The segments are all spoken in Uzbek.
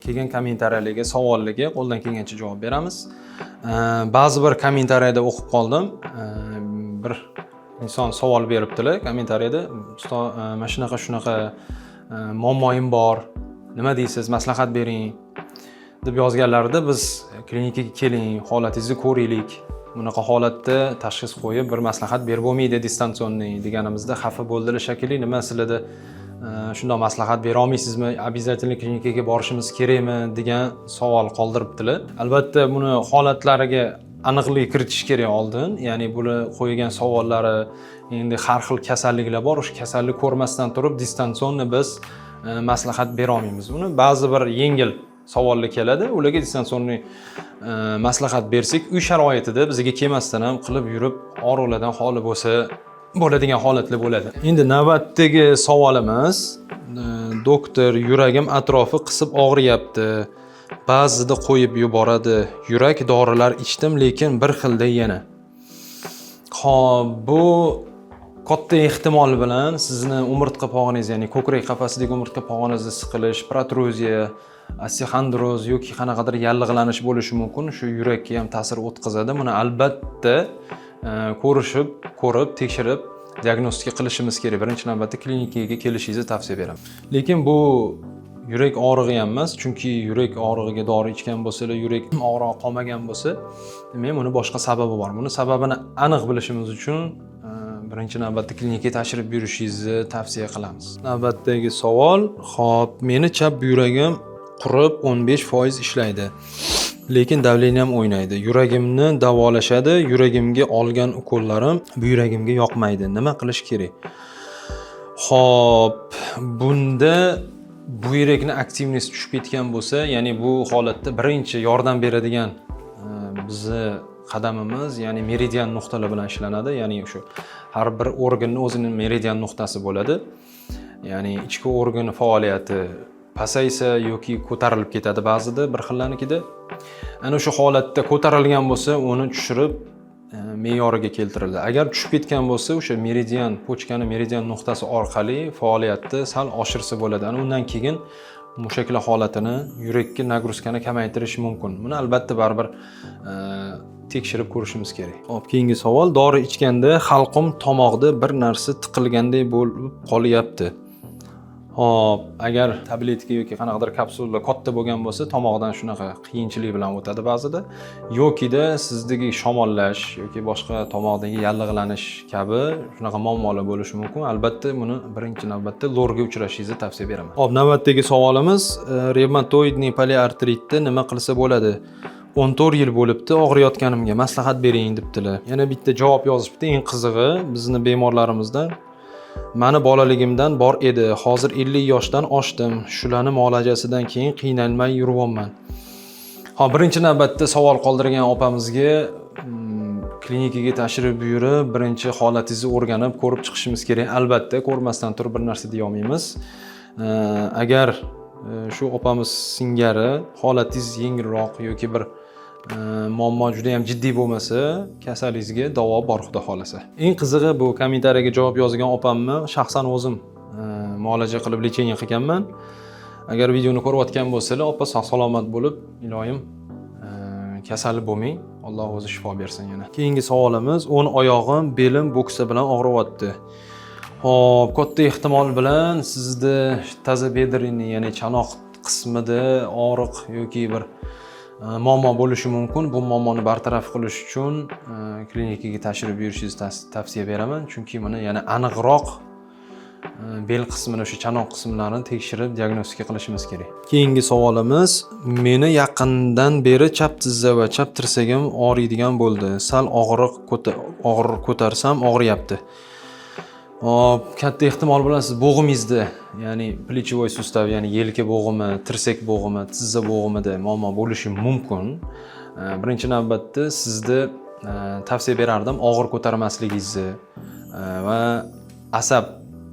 kelgan kommentariyalarga, savollarga qo'ldan kelgancha javob beramiz. Ba'zi bir kommentariyada o'qib qoldim. Bir inson savol beribdilar kommentariyada. Mana shunaqa muammoim bor. Nima deysiz? Maslahat bering deb yozganlarida biz klinikaga keling, holatingizni ko'raylik. Bunaqa holatda tashxis qo'yib bir maslahat berib bo'lmaydi distansionniy deganimizda xafa bo'ldilar shekilli. Nima sizlarda shundoq maslahat bera olmaysizmi? Обязательно klinikaga borishimiz kerakmi degan savol qoldiribdilar. Albatta buni holatlariga aniqlik kiritish kerak oldin. Ya'ni bular qo'ygan savollari endi har xil kasalliklar bor. O'sha kasallik ko'rmasdan turib distansionni biz maslahat bera olmaymiz. Buni ba'zi bir yengil savollar keladi. Ularga distansionni maslahat bersak, uy sharoitida bizga kelmasdan ham qilib yurib og'riqlardan xoli bo'ladigan holatlar bo'ladi. Endi navbatdagi savolimiz, doktor, yuragim atrofi qisib og'riyapti. Ba'zida qo'yib yuboradi. Yurak dorilar ichdim, lekin bir xilda yana. Xo'p, bu katta ehtimol bilan sizni umurtqa pog'oningiz, ya'ni ko'krak qafasidagi umurtqa pog'oningizni siqilish, protruziya, osteoxondroz yoki qanaqadir yallig'lanish bo'lishi mumkin. Shu yurakka ham ta'sir o'tkazadi. Buni albatta ko'rib, tekshirib, diagnostika qilishimiz kerak. Birinchi navbatda klinikaga kelishingizni tavsiya beraman. Lekin bu yurak og'rig'i ham emas, chunki yurak og'rig'iga dori ichgan bo'lsalar, yurak og'rig'i qolmagan bo'lsa, demak, buni boshqa sababi bor. Buni sababini aniq bilishimiz uchun birinchi navbatda klinikaga tashrif buyurishingizni tavsiya qilamiz. Navbatdagi savol, xo'p, meni chap yuragim qurib 15% ishlaydi. Lekin davleniyam o'ynaydi. Yuragimni davolashadi. Yuragimga olgan ukollarim bu yuragimga yoqmaydi. Nima qilish kerak? Xo'p, bunda buyrakni aktivniyasi tushib ketgan bo'lsa, ya'ni bu holatda birinchi yordam beradigan bizni qadamimiz, ya'ni meridian nuqtalar bilan ishlanadi. Ya'ni shu har bir organning o'zining meridian nuqtasi bo'ladi. Ya'ni ichki organ faoliyati pasaysa yoki ko'tarilib ketadi ba'zida bir xillarnikida. Ana shu holatda ko'tarilgan bo'lsa, uni tushirib me'yoriga keltiriladi. Agar tushib ketgan bo'lsa, o'sha meridian, pochkani meridian nuqtasi orqali faoliyatni sal oshirsa bo'ladi. Ana undan keyin mushaklar holatini, yurakka nagruzkani kamaytirish mumkin. Buni albatta baribir tekshirib ko'rishimiz kerak. Hop, keyingi savol, dori ichganda halqum tomoqda bir narsa tiqilganday bo'lib qolyapti. Hop, agar tabletka yoki qanaqadir kapsula katta bo'lgan bo'lsa, tomoqdan shunaqa qiyinchilik bilan o'tadi ba'zida, yokida sizdagi shamollash yoki boshqa tomoqdagi yallig'lanish kabi shunaqa muammolar bo'lishi mumkin. Albatta buni birinchi navbatda lorga uchrashingizni tavsiya beraman. Hop, navbatdagi savolimiz, revmatoidniy poliartritda nima qilsa bo'ladi? 14 yil bo'libdi, og'riyotganimga maslahat bering debdilar. Yana bitta javob yozibdi, eng qizig'i bizni bemorlarimizdan. Mani bolaligimdan bor edi. Hozir 50 yoshdan oshdim. Shularni muolajasidan keyin qiynalmay yuribman. Birinchi navbatda savol qoldirgan opamizga klinikaga tashrif buyurib, birinchi holatingizni o'rganib, ko'rib chiqishimiz kerak. Albatta, ko'rmasdan turib bir narsa deya olmaymiz. Agar shu opamiz singari holatingiz yengilroq yoki bir muammo juda ham jiddiy bo'lmasa, kasalingizga davo bor xudo xolasa. Eng qizig'i, bu kommentariyaga javob yozgan opamni shaxsan o'zim muolaja qilib lecheniya qilganman. Agar videoni ko'rayotgan bo'lsalar, opa sog'-salomat bo'lib, iloyim kasali bo'lmang. Alloh o'zi shifo bersin yana. Keyingi savolimiz, o'ng oyog'im, belim bo'ksa bilan og'riyapti. Hop, katta ehtimol bilan sizda tazobedrini, ya'ni chanoq qismida og'riq yoki bir muammo bo'lishi mumkin. Bu muammoni bartaraf qilish uchun klinikaga tashrif buyurishingizni tavsiya beraman. Chunki buni yana aniqroq bel qismini, o'sha chanoq qismlarini tekshirib diagnostika qilishimiz kerak. Keyingi savolimiz, meni yaqindan beri chap tizza va chap tirsagim og'riydigan bo'ldi. Sal og'riq ko'tarsam og'riyapti. Katta ehtimol bilan siz bo'g'imingizda, ya'ni плечевой sustav, ya'ni yelka bo'g'imi, tirsak bo'g'imi, tizza bo'g'imida muammo bo'lishi mumkin. Birinchi navbatda sizda tavsiya berardim og'ir ko'tarmasligingizni va asab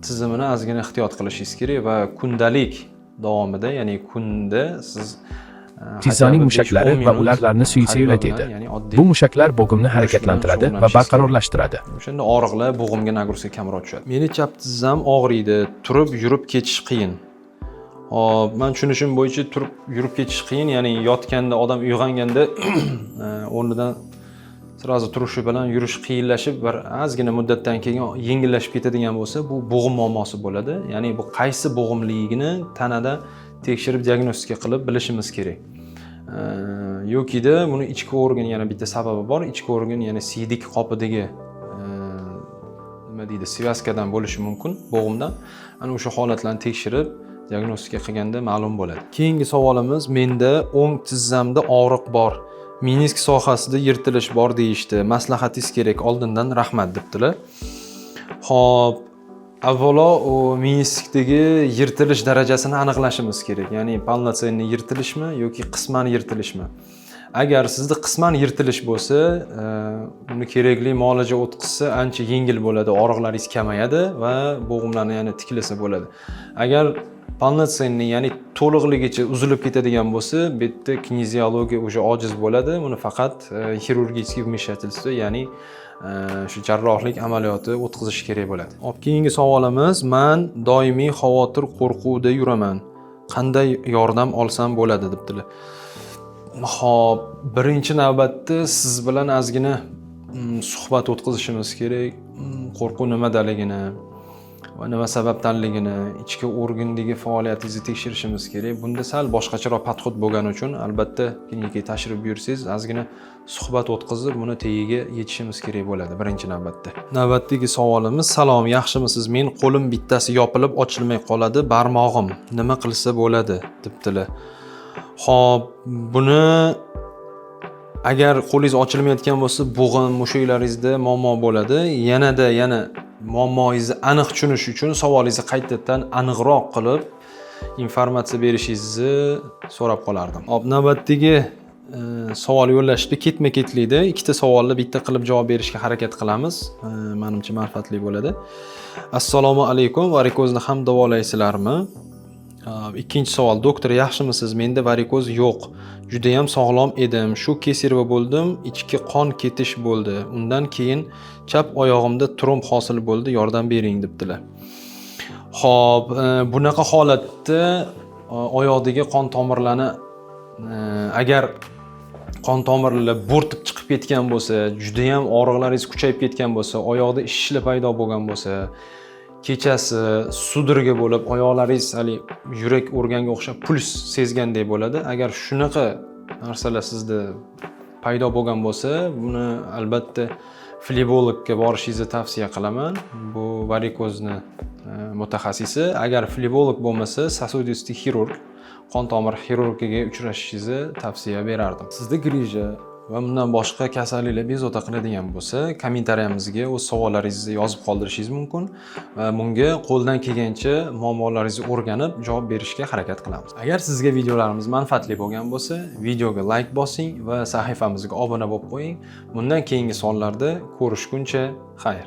tizimini ozgina ehtiyot qilishingiz kerak va kundalik davomida, ya'ni kunda siz Tizzaning mushaklari va ularni suysa yo'latadi. Bu mushaklar bo'g'imni harakatlantiradi va barqarorlashtiradi. O'shanda og'riqlar bo'g'imga nagruzka kamroq tushadi. Meni chap tizzam og'riydi, turib yurib ketish qiyin. Hop, men tushunishim bo'yicha turib yurib ketish qiyin, ya'ni yotganda odam uyg'onganda o'rnidan sirazi turishi bilan yurish qiyinlashib, bir ozgina muddatdan keyin yengillashib ketadigan bo'lsa, bu bo'g'im muammosi bo'ladi. Ya'ni bu qaysi bo'g'imligini tanada tekshirib diagnostika qilib bilishimiz kerak. Yokida buni ichki organ yana bitta sababi bor. Ichki organ yana siydik qopidagi nima deydi, svyaskadan bo'lishi mumkin, bo'g'imdan. Ana o'sha holatlarni tekshirib diagnostika qilganda ma'lum bo'ladi. Keyingi savolimiz: menda o'ng tizzamda og'riq bor. Menisk sohasida yirtilish bor deyishdi. Maslahatingiz kerak. Oldindan rahmat debdilar. Xo'p, avvalo u meniskdagi yirtilish darajasini aniqlashimiz kerak. Ya'ni polnotsенный yirtilishmi yoki qisman yirtilishmi? Agar sizda qisman yirtilish bo'lsa, uni kerakli muolaja o'tkazsa ancha yengil bo'ladi, og'riqlaringiz kamayadi va bo'g'imlarni yana tiklasa bo'ladi. Agar polnotsенный, ya'ni to'liqligicha uzilib ketadigan bo'lsa, bu yerda kineziologiya o'sha ojiz bo'ladi. Uni faqat xirurgический вмешательство, ya'ni shu jarrohlik amaliyoti o'tkazish kerak bo'ladi. Hop, keyingi savolimiz: men doimiy xavotir, qo'rquvda yuraman. Qanday yordam olsam bo'ladi debdilar. Xo'p, birinchi navbatda siz bilan ozgina suhbat o'tkazishimiz kerak. Qo'rquv nimadaligini va nima sababdanligini, ichki organdagi faoliyatingizni tekshirishimiz kerak. Bunda sal boshqacharoq podxod bo'lgani uchun albatta klinikaga tashrif buyursangiz, ozgina suhbat o'tkazib, buni tagiga yetishimiz kerak bo'ladi birinchi navbatda. Navbatdagi savolimiz: salom, yaxshimisiz? Men qo'lim bittasi yopilib ochilmay qoladi, barmog'im. Nima qilsa bo'ladi debdilar. Xo'p, buni agar qo'lingiz ochilmayotgan bo'lsa, bo'g'im, mushaklaringizda muammo bo'ladi. Yana muammongizni aniq tushunish uchun savolingizni qaytadan aniqroq qilib informatsiya berishingizni so'rab qolardim. Hop, navbatdagi savol yo'llashibdi, ketma-ketlikda ikkita savolni bitta qilib javob berishga harakat qilamiz. Menimcha manfaatli bo'ladi. Assalomu alaykum, varikozni ham davolaysizlarmi? Ikkinchi savol: doktor, yaxshimisiz? Menda varikoz yo'q. Juda ham sog'lom edim. Shu kesirva bo'ldim, ichki qon ketish bo'ldi. Undan keyin chap oyog'imda tromb hosil bo'ldi, yordam bering debdilar. Xo'p, bunaqa holatda oyoqdagi qon tomirlarni agar qon tomirlar bo'rtib chiqib ketgan bo'lsa, juda ham og'riqlaringiz kuchayib ketgan bo'lsa, oyoqda ishlar paydo bo'lgan bo'lsa, kechasi sudraga bo'lib oyoqlaringiz hali yurak organga o'xshab puls sezgandek bo'ladi. Agar shunaqa narsalar sizda paydo bo'lgan bo'lsa, buni albatta flebologga borishingizni tavsiya qilaman. Bu varikozni mutaxassisi. Agar flebolog bo'lmasa, sosudistый xirurg, qon tomir xirurgiga uchrashishingizni tavsiya berardim. Sizda grija va bundan boshqa kasalliklar bezovta qiladigan bo'lsa, kommentariyamizga o'z savollaringizni yozib qoldirishingiz mumkin va bunga qo'ldan kelgancha muammolaringizni o'rganib javob berishga harakat qilamiz. Agar sizga videolarimiz manfaatli bo'lgan bo'lsa, videoga like bosing va sahifamizga obuna bo'lib qo'ying. Bundan keyingi sonlarda ko'rishguncha xayr.